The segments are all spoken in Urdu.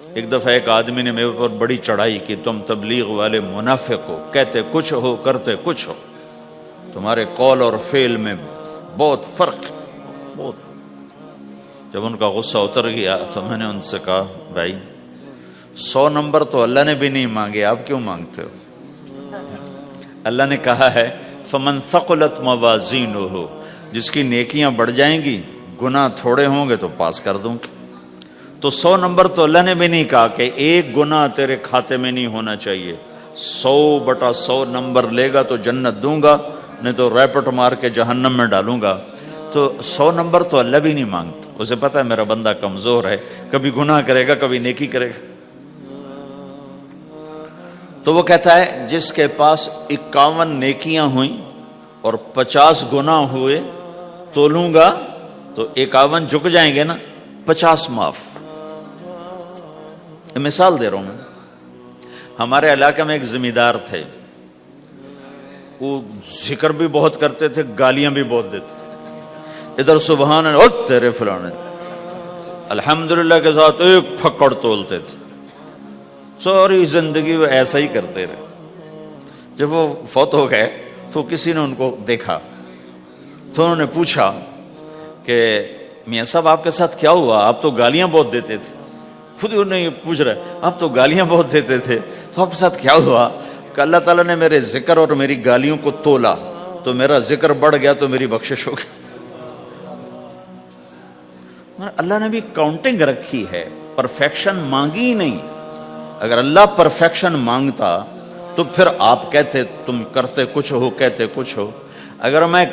ایک دفعہ ایک آدمی نے میرے پر بڑی چڑھائی کی، تم تبلیغ والے منافق ہو، کہتے کچھ ہو کرتے کچھ ہو، تمہارے قول اور فعل میں بہت فرق ہے، بہت۔ جب ان کا غصہ اتر گیا تو میں نے ان سے کہا بھائی 100 نمبر تو اللہ نے بھی نہیں مانگے، آپ کیوں مانگتے ہو؟ اللہ نے کہا ہے فمن ثقلت موازینہ، جس کی نیکیاں بڑھ جائیں گی گناہ تھوڑے ہوں گے تو پاس کر دوں گی۔ تو 100 نمبر تو اللہ نے بھی نہیں کہا کہ ایک گناہ تیرے کھاتے میں نہیں ہونا چاہیے، 100/100 نمبر لے گا تو جنت دوں گا، نہیں تو ریپٹ مار کے جہنم میں ڈالوں گا۔ تو 100 نمبر تو اللہ بھی نہیں مانگتا، اسے پتہ ہے میرا بندہ کمزور ہے، کبھی گناہ کرے گا کبھی نیکی کرے گا۔ تو وہ کہتا ہے جس کے پاس 51 نیکیاں ہوئیں اور 50 گناہ ہوئے تولوں گا تو 51 جھک جائیں گے نا، 50 معاف۔ مثال دے رہا ہوں میں، ہمارے علاقے میں ایک زمیندار تھے، وہ ذکر بھی بہت کرتے تھے، گالیاں بھی بہت دیتے، ادھر سبحان اللہ تیرے فلانے، الحمدللہ کے ساتھ ایک پھکڑ تولتے تھے، ساری زندگی وہ ایسا ہی کرتے رہے۔ جب وہ فوت ہو گئے تو کسی نے ان کو دیکھا تو انہوں نے پوچھا کہ میاں صاحب آپ کے ساتھ کیا ہوا، آپ تو گالیاں بہت دیتے تھے۔ خود انہوں نے یہ پوچھ رہے آپ تو گالیاں بہت دیتے تھے، تو آپ کے ساتھ کیا ہوا؟ کہ اللہ تعالیٰ نے میرے ذکر اور میری گالیوں کو تولا تو میرا ذکر بڑھ گیا تو میری بخشش ہو گئی۔ اللہ نے بھی کاؤنٹنگ رکھی ہے، پرفیکشن مانگی ہی نہیں۔ اگر اللہ پرفیکشن مانگتا تو پھر آپ کہتے تم کرتے کچھ ہو کہتے کچھ ہو۔ اگر میں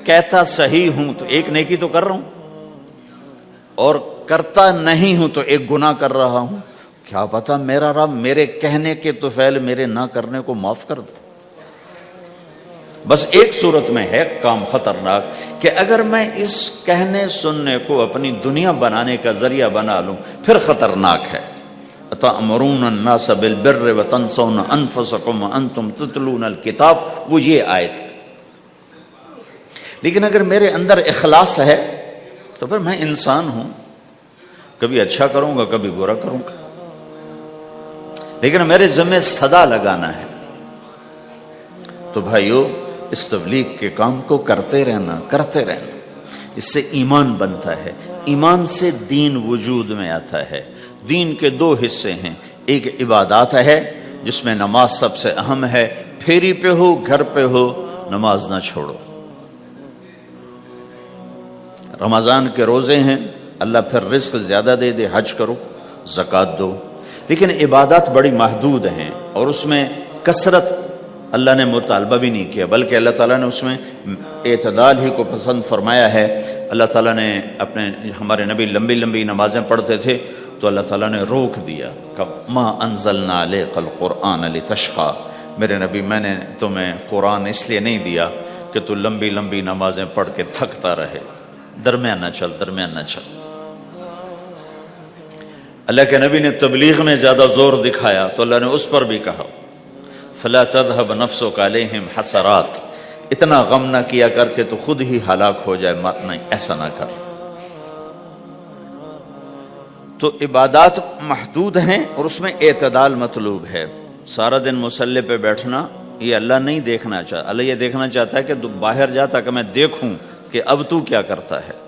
کہتا صحیح ہوں تو ایک نیکی تو کر رہا ہوں، اور کرتا نہیں ہوں تو ایک گناہ کر رہا ہوں۔ کیا پتا میرا رب میرے کہنے کے طفیل میرے نہ کرنے کو معاف کر دے۔ بس ایک صورت میں ہے کام خطرناک کہ اگر میں اس کہنے سننے کو اپنی دنیا بنانے کا ذریعہ بنا لوں پھر خطرناک ہے۔ أَتَأْمُرُونَ النَّاسَ بِالْبِرِّ وَتَنْسَوْنَ أَنفُسَكُمْ وَأَنْتُمْ تُتْلُونَ الْكِتَابَ، وہ یہ آیت ہے۔ لیکن اگر میرے اندر اخلاص ہے تو پھر میں انسان ہوں، کبھی اچھا کروں گا کبھی برا کروں گا، لیکن میرے ذمہ صدا لگانا ہے۔ تو بھائیو اس تبلیغ کے کام کو کرتے رہنا، اس سے ایمان بنتا ہے، ایمان سے دین وجود میں آتا ہے۔ دین کے 2 حصے ہیں، ایک عبادات ہے جس میں نماز سب سے اہم ہے، پھیری پہ ہو گھر پہ ہو نماز نہ چھوڑو۔ رمضان کے روزے ہیں، اللہ پھر رزق زیادہ دے دے، حج کرو، زکوٰۃ دو، لیکن عبادات بڑی محدود ہیں اور اس میں کثرت اللہ نے مطالبہ بھی نہیں کیا، بلکہ اللہ تعالیٰ نے اس میں اعتدال ہی کو پسند فرمایا ہے۔ اللہ تعالیٰ نے ہمارے نبی لمبی لمبی نمازیں پڑھتے تھے تو اللہ تعالیٰ نے روک دیا کہ ما انزلنا علیک القرآن لتشقی، میرے نبی میں نے تمہیں قرآن اس لیے نہیں دیا کہ تو لمبی لمبی نمازیں پڑھ کے تھکتا رہے، درمیان نہ چل۔ اللہ کے نبی نے تبلیغ میں زیادہ زور دکھایا تو اللہ نے اس پر بھی کہا فلا تذهب نفسك علیہم حسرات، اتنا غم نہ کیا کر کے تو خود ہی ہلاک ہو جائے، نہیں ایسا نہ کر۔ تو عبادات محدود ہیں اور اس میں اعتدال مطلوب ہے۔ سارا دن مصلی پہ بیٹھنا یہ اللہ نہیں دیکھنا چاہتا، اللہ یہ دیکھنا چاہتا ہے کہ باہر جاتا کہ میں دیکھوں کہ اب تو کیا کرتا ہے۔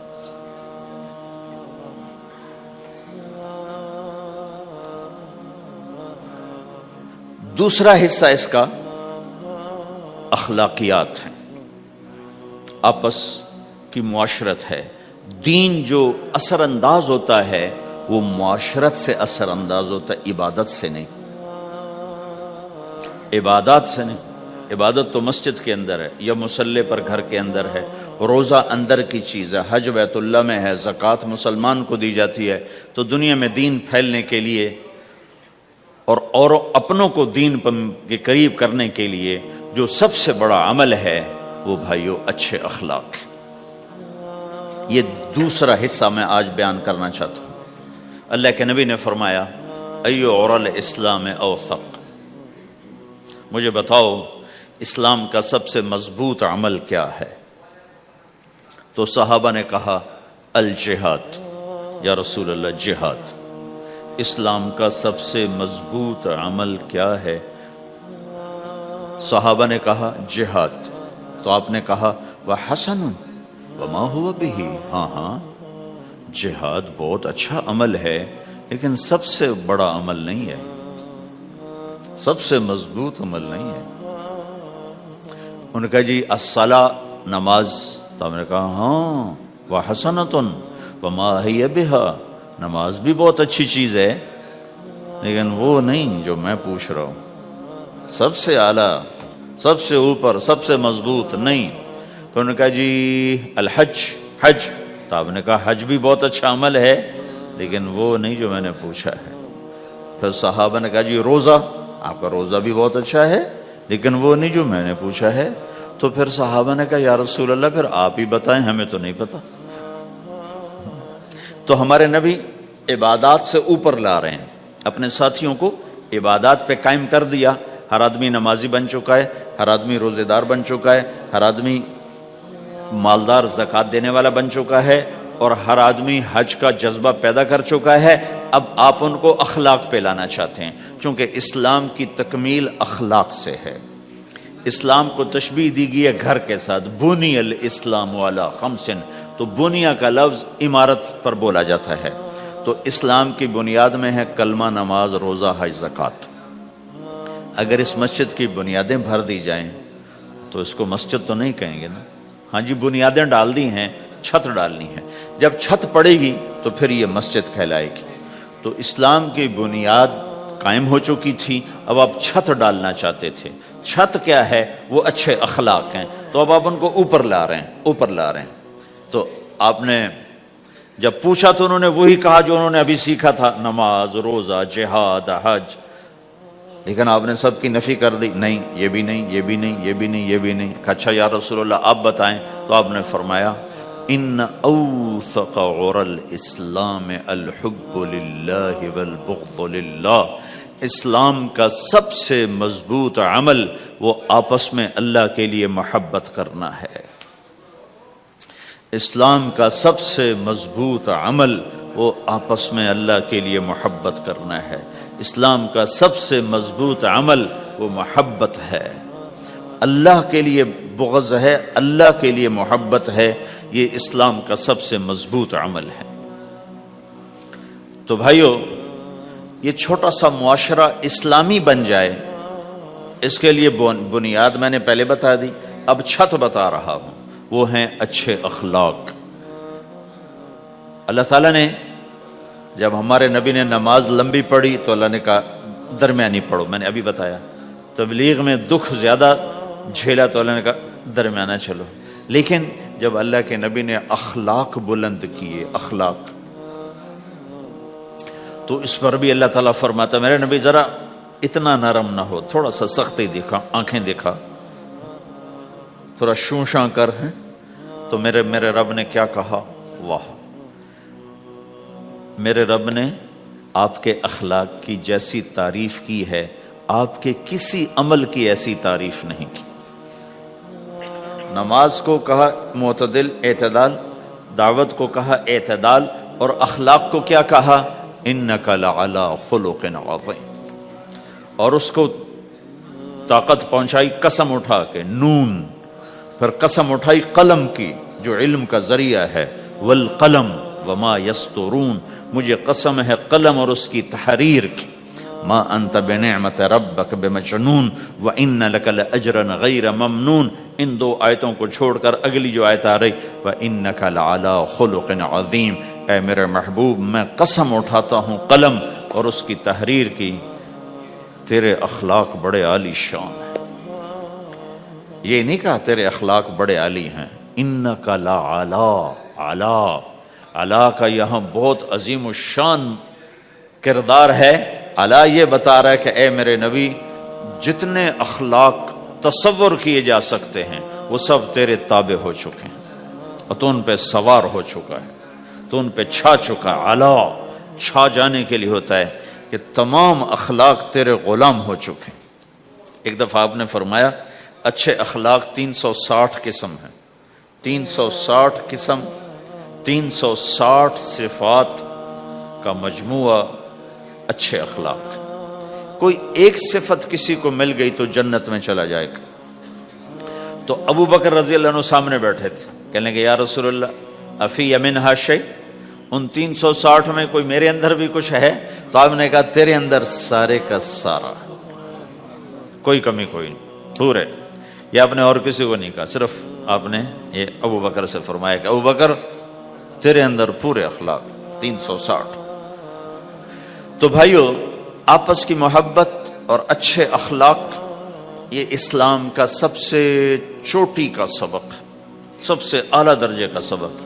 دوسرا حصہ اس کا اخلاقیات ہیں، آپس کی معاشرت ہے۔ دین جو اثر انداز ہوتا ہے وہ معاشرت سے اثر انداز ہوتا ہے، عبادت سے نہیں، عبادات سے نہیں۔ عبادت تو مسجد کے اندر ہے یا مصلی پر گھر کے اندر ہے، روزہ اندر کی چیز ہے، حج بیت اللہ میں ہے، زکوٰۃ مسلمان کو دی جاتی ہے۔ تو دنیا میں دین پھیلنے کے لیے اور اپنوں کو دین کے قریب کرنے کے لیے جو سب سے بڑا عمل ہے وہ بھائیو اچھے اخلاق ہے۔ یہ دوسرا حصہ میں آج بیان کرنا چاہتا ہوں۔ اللہ کے نبی نے فرمایا ایو عرل اسلام اوثق، مجھے بتاؤ اسلام کا سب سے مضبوط عمل کیا ہے؟ تو صحابہ نے کہا الجہاد، یا رسول اللہ جہاد۔ اسلام کا سب سے مضبوط عمل کیا ہے؟ صحابہ نے کہا جہاد، تو آپ نے کہا وَحَسَنٌ وَمَا هُوَ بِهِ، ہاں جہاد بہت اچھا عمل ہے لیکن سب سے بڑا عمل نہیں ہے، سب سے مضبوط عمل نہیں ہے۔ ان کا جی الصلاۃ، نماز، تو ہم نے کہا ہاں وَحَسَنَةٌ وَمَا هِيَ بِهَا، نماز بھی بہت اچھی چیز ہے لیکن وہ نہیں جو میں پوچھ رہا ہوں، سب سے اعلیٰ، سب سے اوپر، سب سے مضبوط نہیں۔ تو انہوں نے کہا جی الحج، حج، تو آپ نے کہا حج بھی بہت اچھا عمل ہے لیکن وہ نہیں جو میں نے پوچھا ہے۔ پھر صحابہ نے کہا جی روزہ، آپ کا روزہ بھی بہت اچھا ہے لیکن وہ نہیں جو میں نے پوچھا ہے۔ تو پھر صحابہ نے کہا یا رسول اللہ پھر آپ ہی بتائیں، ہمیں تو نہیں پتا۔ تو ہمارے نبی عبادات سے اوپر لا رہے ہیں، اپنے ساتھیوں کو عبادات پہ قائم کر دیا۔ ہر آدمی نمازی بن چکا ہے، ہر آدمی روزے دار بن چکا ہے، ہر آدمی مالدار زکوٰۃ دینے والا بن چکا ہے، اور ہر آدمی حج کا جذبہ پیدا کر چکا ہے۔ اب آپ ان کو اخلاق پہ لانا چاہتے ہیں، چونکہ اسلام کی تکمیل اخلاق سے ہے۔ اسلام کو تشبیہ دی گئی ہے گھر کے ساتھ، بنی الاسلام علی خمس، تو بنیا کا لفظ عمارت پر بولا جاتا ہے۔ تو اسلام کی بنیاد میں ہے کلمہ، نماز، روزہ، حج، زکوٰۃ۔ اگر اس مسجد کی بنیادیں بھر دی جائیں تو اس کو مسجد تو نہیں کہیں گے نا، ہاں جی بنیادیں ڈال دی ہیں، چھت ڈالنی ہے، جب چھت پڑے گی تو پھر یہ مسجد کہلائے گی۔ تو اسلام کی بنیاد قائم ہو چکی تھی، اب آپ چھت ڈالنا چاہتے تھے۔ چھت کیا ہے؟ وہ اچھے اخلاق ہیں، تو اب آپ ان کو اوپر لا رہے ہیں، اوپر لا رہے ہیں۔ تو آپ نے جب پوچھا تو انہوں نے وہی کہا جو انہوں نے ابھی سیکھا تھا، نماز، روزہ، جہاد، حج، لیکن آپ نے سب کی نفی کر دی، نہیں یہ بھی نہیں، یہ بھی نہیں، یہ بھی نہیں، یہ بھی نہیں۔ اچھا یا رسول اللہ آپ بتائیں، تو آپ نے فرمایا ان اوثق عر الاسلام الحب للہ والبغض للہ، اسلام کا سب سے مضبوط عمل وہ آپس میں اللہ کے لیے محبت کرنا ہے۔ اسلام کا سب سے مضبوط عمل وہ آپس میں اللہ کے لیے محبت کرنا ہے۔ اسلام کا سب سے مضبوط عمل وہ محبت ہے، اللہ کے لیے بغض ہے، اللہ کے لیے محبت ہے، یہ اسلام کا سب سے مضبوط عمل ہے۔ تو بھائیو، یہ چھوٹا سا معاشرہ اسلامی بن جائے، اس کے لیے بنیاد میں نے پہلے بتا دی، اب چھت بتا رہا ہوں، وہ ہیں اچھے اخلاق۔ اللہ تعالیٰ نے جب ہمارے نبی نے نماز لمبی پڑھی تو اللہ نے کہا درمیانی پڑھو، میں نے ابھی بتایا۔ تبلیغ میں دکھ زیادہ جھیلا تو اللہ نے کہا درمیانہ چلو۔ لیکن جب اللہ کے نبی نے اخلاق بلند کیے، اخلاق، تو اس پر بھی اللہ تعالیٰ فرماتا میرے نبی ذرا اتنا نرم نہ ہو، تھوڑا سا سختی دکھا، آنکھیں دکھا، تھوڑا شوشاں کر ہیں۔ تو میرے رب نے کیا کہا؟ واہ، میرے رب نے آپ کے اخلاق کی جیسی تعریف کی ہے، آپ کے کسی عمل کی ایسی تعریف نہیں کی۔ نماز کو کہا معتدل، اعتدال، دعوت کو کہا اعتدال، اور اخلاق کو کیا کہا؟ انک لعلی خلق عظیم، اور اس کو طاقت پہنچائی قسم اٹھا کے، نون، پھر قسم اٹھائی قلم کی جو علم کا ذریعہ ہے، والقلم وما یسطرون، مجھے قسم ہے قلم اور اس کی تحریر کی، ما انت بنعمت ربک بمجنون وان لک لاجرا غیر ممنون۔ ان دو آیتوں کو چھوڑ کر اگلی جو آیت آ رہی وانک لعلی خلق عظیم، اے میرے محبوب میں قسم اٹھاتا ہوں قلم اور اس کی تحریر کی، تیرے اخلاق بڑے عالی شان ہیں۔ یہ نہیں کہا تیرے اخلاق بڑے عالی ہیں، انک لعلی، علا، علا کا یہاں بہت عظیم الشان کردار ہے۔ علا یہ بتا رہا ہے کہ اے میرے نبی، جتنے اخلاق تصور کیے جا سکتے ہیں وہ سب تیرے تابع ہو چکے ہیں، اور تو ان پہ سوار ہو چکا ہے، تو ان پہ چھا چکا ہے۔ علا چھا جانے کے لیے ہوتا ہے کہ تمام اخلاق تیرے غلام ہو چکے ہیں۔ ایک دفعہ آپ نے فرمایا اچھے اخلاق 360 قسم ہیں، 360 قسم، 360 صفات کا مجموعہ اچھے اخلاق. کوئی ایک صفت کسی کو مل گئی تو جنت میں چلا جائے گا. تو ابو بکر رضی اللہ عنہ سامنے بیٹھے تھے, کہنے کہ یا رسول اللہ افی یمنہا شیء, ان 360 میں کوئی میرے اندر بھی کچھ ہے؟ تو آپ نے کہا تیرے اندر سارے کا سارا, کوئی کمی کوئی نہیں, پورے. یہ آپ نے اور کسی کو نہیں کہا, صرف آپ نے یہ ابو بکر سے فرمایا کہ ابو بکر تیرے اندر پورے اخلاق 360. تو بھائیو, آپس کی محبت اور اچھے اخلاق یہ اسلام کا سب سے چوٹی کا سبق, سب سے اعلیٰ درجے کا سبق.